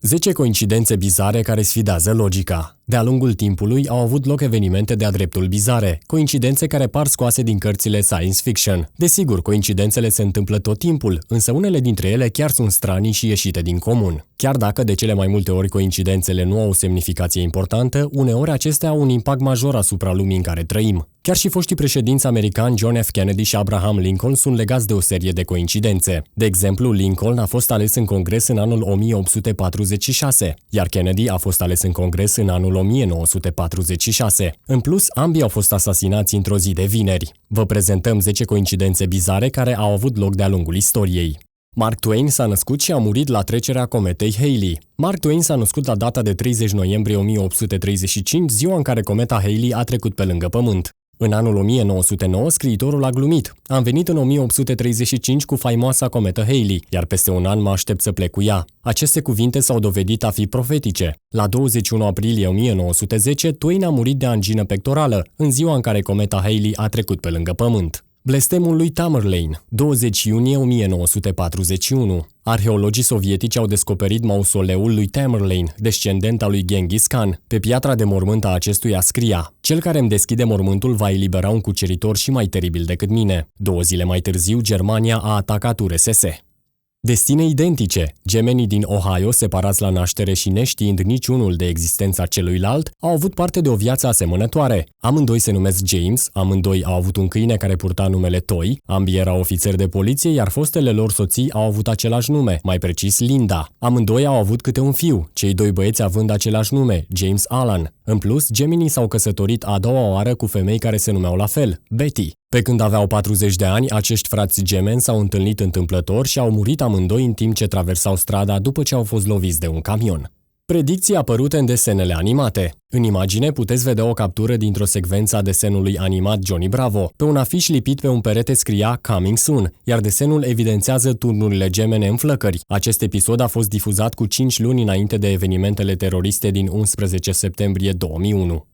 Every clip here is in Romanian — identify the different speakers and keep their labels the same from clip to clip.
Speaker 1: 10 coincidențe bizare care sfidează logica. De-a lungul timpului au avut loc evenimente de-a dreptul bizare, coincidențe care par scoase din cărțile science fiction. Desigur, coincidențele se întâmplă tot timpul, însă unele dintre ele chiar sunt stranii și ieșite din comun. Chiar dacă de cele mai multe ori coincidențele nu au o semnificație importantă, uneori acestea au un impact major asupra lumii în care trăim. Chiar și foștii președinți americani John F. Kennedy și Abraham Lincoln sunt legați de o serie de coincidențe. De exemplu, Lincoln a fost ales în Congres în anul 1846, iar Kennedy a fost ales în Congres în anul 1946. În plus, ambii au fost asasinați într-o zi de vineri. Vă prezentăm 10 coincidențe bizare care au avut loc de-a lungul istoriei. Mark Twain s-a născut și a murit la trecerea cometei Halley. Mark Twain s-a născut la data de 30 noiembrie 1835, ziua în care cometa Halley a trecut pe lângă Pământ. În anul 1909, scriitorul a glumit: "Am venit în 1835 cu faimoasa cometă Halley, iar peste un an mă aștept să plec cu ea." Aceste cuvinte s-au dovedit a fi profetice. La 21 aprilie 1910, Twain a murit de angină pectorală, în ziua în care cometa Halley a trecut pe lângă Pământ. Blestemul lui Tamerlane, 20 iunie 1941. Arheologii sovietici au descoperit mausoleul lui Tamerlane, descendent al lui Genghis Khan. Pe piatra de mormânt a acestuia scria: "Cel care îmi deschide mormântul va elibera un cuceritor și mai teribil decât mine." 2 zile mai târziu, Germania a atacat URSS. Destine identice. Gemenii din Ohio, separați la naștere și neștiind niciunul de existența celuilalt, au avut parte de o viață asemănătoare. Amândoi se numesc James, amândoi au avut un câine care purta numele Toy, ambii erau ofițeri de poliție, iar fostele lor soții au avut același nume, mai precis Linda. Amândoi au avut câte un fiu, cei 2 băieți având același nume, James Alan. În plus, gemenii s-au căsătorit a doua oară cu femei care se numeau la fel, Betty. Pe când aveau 40 de ani, acești frați gemeni s-au întâlnit întâmplător și au murit amândoi în timp ce traversau strada după ce au fost loviți de un camion. Predicții apărute în desenele animate. În imagine puteți vedea o captură dintr-o secvență a desenului animat Johnny Bravo. Pe un afiș lipit pe un perete scria "Coming Soon", iar desenul evidențiază turnurile gemene în flăcări. Acest episod a fost difuzat cu 5 luni înainte de evenimentele teroriste din 11 septembrie 2001.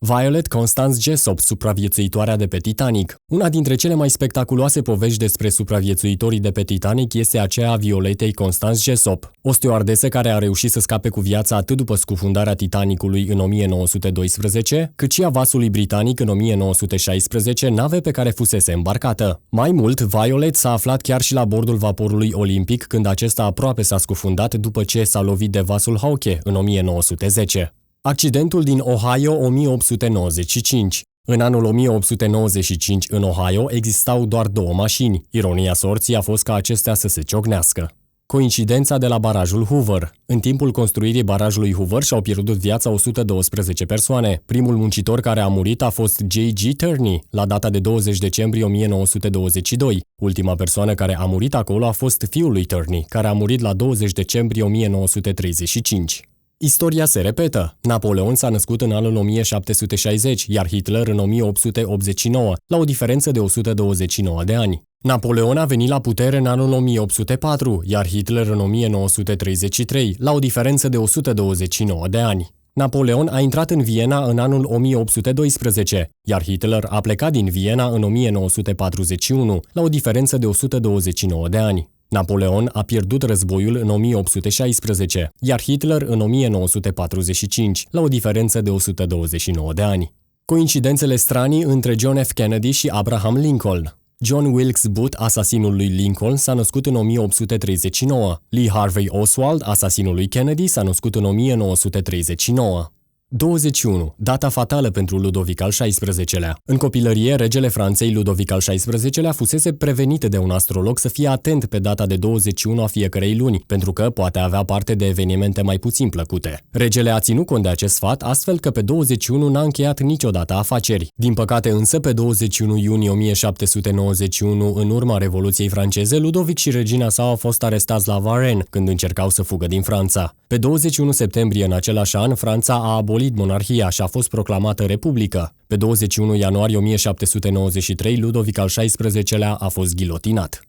Speaker 1: Violet Constance Jessop, supraviețuitoarea de pe Titanic. Una dintre cele mai spectaculoase povești despre supraviețuitorii de pe Titanic este aceea a Violetei Constance Jessop, o stewardesă care a reușit să scape cu viața atât după scufundarea Titanicului în 1912, cât și a vasului britanic în 1916, nave pe care fusese îmbarcată. Mai mult, Violet s-a aflat chiar și la bordul vaporului Olympic când acesta aproape s-a scufundat după ce s-a lovit de vasul Hawke în 1910. Accidentul din Ohio 1895. În anul 1895, în Ohio, existau doar 2 mașini. Ironia sorții a fost ca acestea să se ciocnească. Coincidența de la barajul Hoover. În timpul construirii barajului Hoover și-au pierdut viața 112 persoane. Primul muncitor care a murit a fost J.G. Turney, la data de 20 decembrie 1922. Ultima persoană care a murit acolo a fost fiul lui Turney, care a murit la 20 decembrie 1935. Istoria se repetă. Napoleon s-a născut în anul 1760, iar Hitler în 1889, la o diferență de 129 de ani. Napoleon a venit la putere în anul 1804, iar Hitler în 1933, la o diferență de 129 de ani. Napoleon a intrat în Viena în anul 1812, iar Hitler a plecat din Viena în 1941, la o diferență de 129 de ani. Napoleon a pierdut războiul în 1816, iar Hitler în 1945, la o diferență de 129 de ani. Coincidențele stranii între John F. Kennedy și Abraham Lincoln. John Wilkes Booth, asasinul lui Lincoln, s-a născut în 1839. Lee Harvey Oswald, asasinul lui Kennedy, s-a născut în 1939. 21. Data fatală pentru Ludovic al XVI-lea. În copilărie, regele Franței Ludovic al XVI-lea fusese prevenit de un astrolog să fie atent pe data de 21 a fiecărei luni, pentru că poate avea parte de evenimente mai puțin plăcute. Regele a ținut cont de acest sfat, astfel că pe 21 n-a încheiat niciodată afaceri. Din păcate însă, pe 21 iunie 1791, în urma Revoluției franceze, Ludovic și regina sa au fost arestați la Varennes, când încercau să fugă din Franța. Pe 21 septembrie în același an, Franța a abolit monarhia și a fost proclamată republică. Pe 21 ianuarie 1793, Ludovic al XVI-lea a fost ghilotinat.